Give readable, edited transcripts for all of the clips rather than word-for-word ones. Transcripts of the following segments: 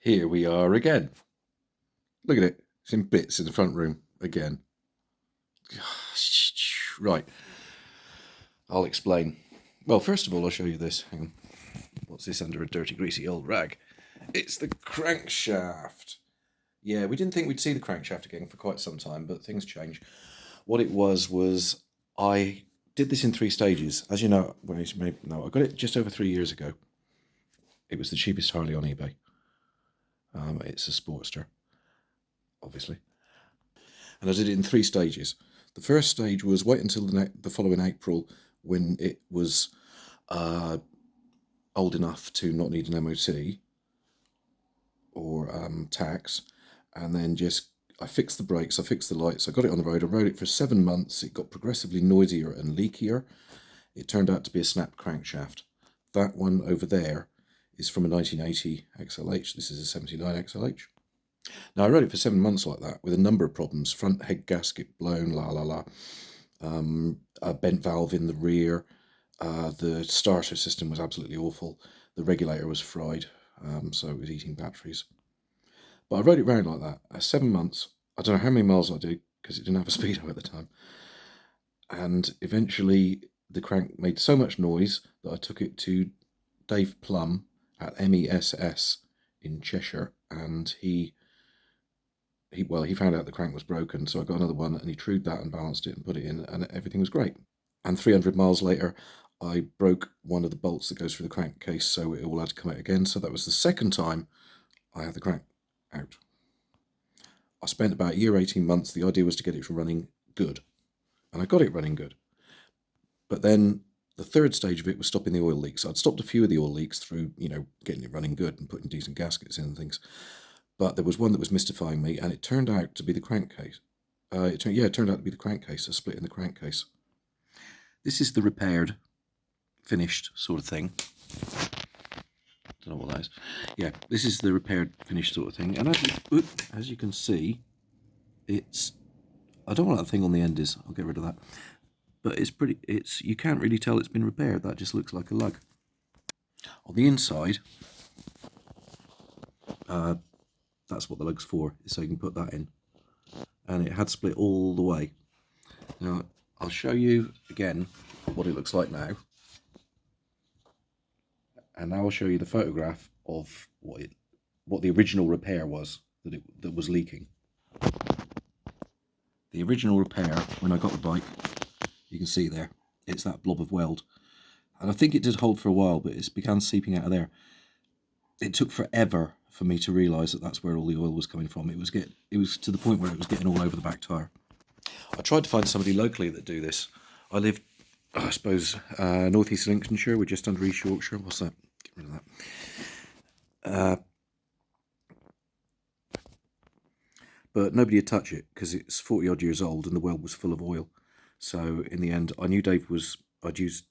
Here we are again. Look at it. It's in bits in the front room again. Right. I'll explain. Well, first of all, I'll show you this. Hang on. What's this under a dirty, greasy old rag? It's the crankshaft. Yeah, we didn't think we'd see the crankshaft again for quite some time, but things change. What it was I did this in 3 stages. As you know, well, you may know, I got it just over 3 years ago. It was the cheapest Harley on eBay. It's a Sportster, obviously. And I did it in 3 stages. The first stage was wait until the following April when it was old enough to not need an MOT or tax, and then I fixed the brakes, I fixed the lights, I got it on the road, I rode it for 7 months, it got progressively noisier and leakier. It turned out to be a snap crankshaft. That one over there is from a 1980 XLH, this is a 79 XLH. Now I rode it for 7 months like that with a number of problems, front head gasket blown, a bent valve in the rear, the starter system was absolutely awful, the regulator was fried, so it was eating batteries. But I rode it round like that, 7 months. I don't know how many miles I did because it didn't have a speedo at the time. And eventually the crank made so much noise that I took it to Dave Plum at MESS in Cheshire, and he found out the crank was broken, so I got another one and he trued that and balanced it and put it in, and everything was great. And 300 miles later, I broke one of the bolts that goes through the crankcase, so it all had to come out again. So that was the second time I had the crank out. I spent about a year, 18 months. The idea was to get it running good, and I got it running good. But then the third stage of it was stopping the oil leaks. I'd stopped a few of the oil leaks through, getting it running good and putting decent gaskets in and things. But there was one that was mystifying me, and it turned out to be the crankcase. It turned out to be the crankcase, a split in the crankcase. This is the repaired, finished sort of thing. Don't know what that is. Yeah, this is the repaired, finished sort of thing. And as you can see, I don't know what that thing on the end is. I'll get rid of that. But you can't really tell it's been repaired. That just looks like a lug. On the inside, that's what the lug's for, so you can put that in. And it had split all the way. Now, I'll show you again what it looks like now. And now I'll show you the photograph of what the original repair was that was leaking. The original repair, when I got the bike, you can see there, it's that blob of weld. And I think it did hold for a while, but it's began seeping out of there. It took forever for me to realise that that's where all the oil was coming from. It was to the point where it was getting all over the back tyre. I tried to find somebody locally that do this. I live, I suppose, North East Lincolnshire. We're just under East Yorkshire. What's that? Get rid of that. But nobody would touch it because it's 40 odd years old and the weld was full of oil. So in the end, I knew I'd used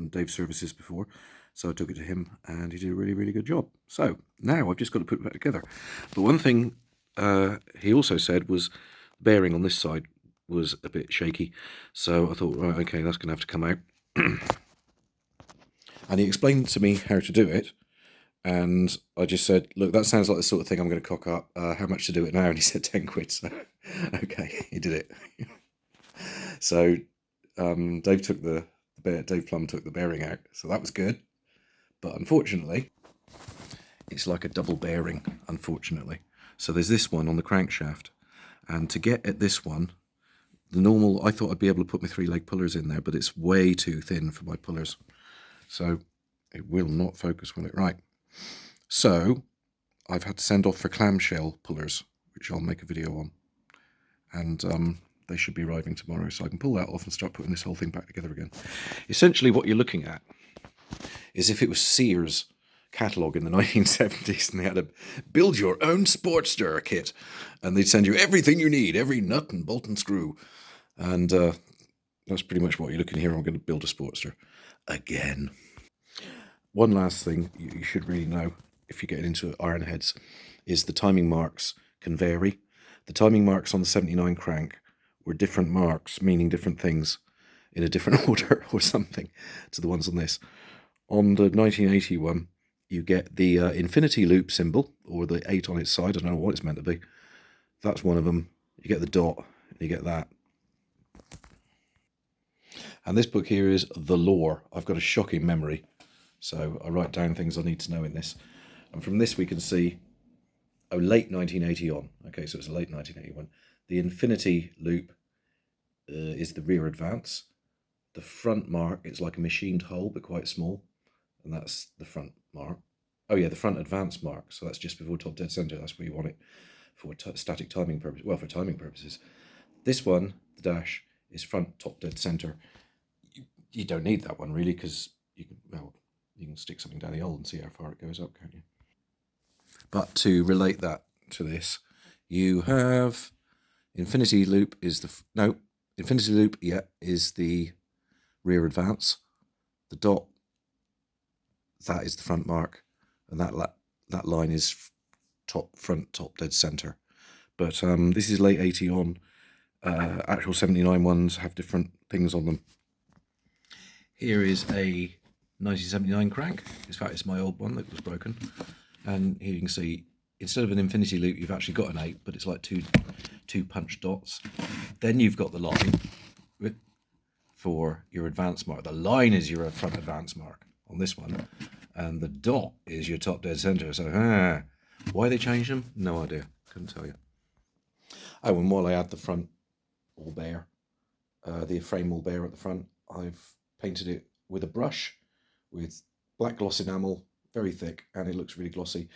Dave's services before, so I took it to him and he did a really, really good job. So now I've just got to put it back together. But one thing he also said was the bearing on this side was a bit shaky. So I thought, right, okay, that's going to have to come out. And he explained to me how to do it. And I just said, look, that sounds like the sort of thing I'm going to cock up. How much to do it now? And he said 10 quid. So, okay, he did it. So Dave Plum took the bearing out. So that was good. But unfortunately, it's like a double bearing, unfortunately. So there's this one on the crankshaft. And to get at this one, I thought I'd be able to put my 3-leg pullers in there, but it's way too thin for my pullers. So it will not focus on it right. So I've had to send off for clamshell pullers, which I'll make a video on. And they should be arriving tomorrow, so I can pull that off and start putting this whole thing back together again. Essentially what you're looking at is if it was Sears catalogue in the 1970s and they had a build your own Sportster kit and they'd send you everything you need, every nut and bolt and screw. And that's pretty much what you're looking at here. I'm going to build a Sportster again. One last thing you should really know if you're getting into Ironheads is the timing marks can vary. The timing marks on the 79 crank were different marks, meaning different things in a different order or something to the ones on this. On the 1980 one, you get the infinity loop symbol, or the 8 on its side. I don't know what it's meant to be. That's one of them. You get the dot, and you get that. And this book here is The Lore. I've got a shocking memory, so I write down things I need to know in this. And from this we can see, oh, late 1980 on. Okay, so it's late 1981. The infinity loop is the rear advance. The front mark, it's like a machined hole, but quite small. And that's the front mark. Oh yeah, the front advance mark. So that's just before top dead center. That's where you want it for static timing purposes. Well, for timing purposes. This one, the dash, is front top dead center. You don't need that one really, because you can stick something down the hole and see how far it goes up, can't you? But to relate that to this, you have infinity loop is the infinity loop, yeah, is the rear advance. The dot, that is the front mark, and that line is front top dead center. But this is late 80 on. Actual 79 ones have different things on them. Here is a 1979 crank. In fact, it's my old one that was broken. And here you can see, instead of an infinity loop, you've actually got an 8, but it's like two punch dots. Then you've got the line for your advance mark. The line is your front advance mark on this one, and the dot is your top dead center. So, why they changed them? No idea. Couldn't tell you. Oh, and while I had the front all bare, the frame all bare at the front, I've painted it with a brush with black gloss enamel, very thick, and it looks really glossy.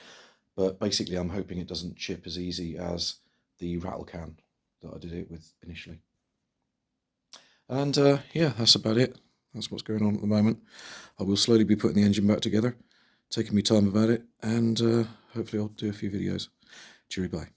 But basically I'm hoping it doesn't chip as easy as the rattle can that I did it with initially. And yeah, that's about it. That's what's going on at the moment. I will slowly be putting the engine back together, taking me time about it, and hopefully I'll do a few videos. Cheery bye.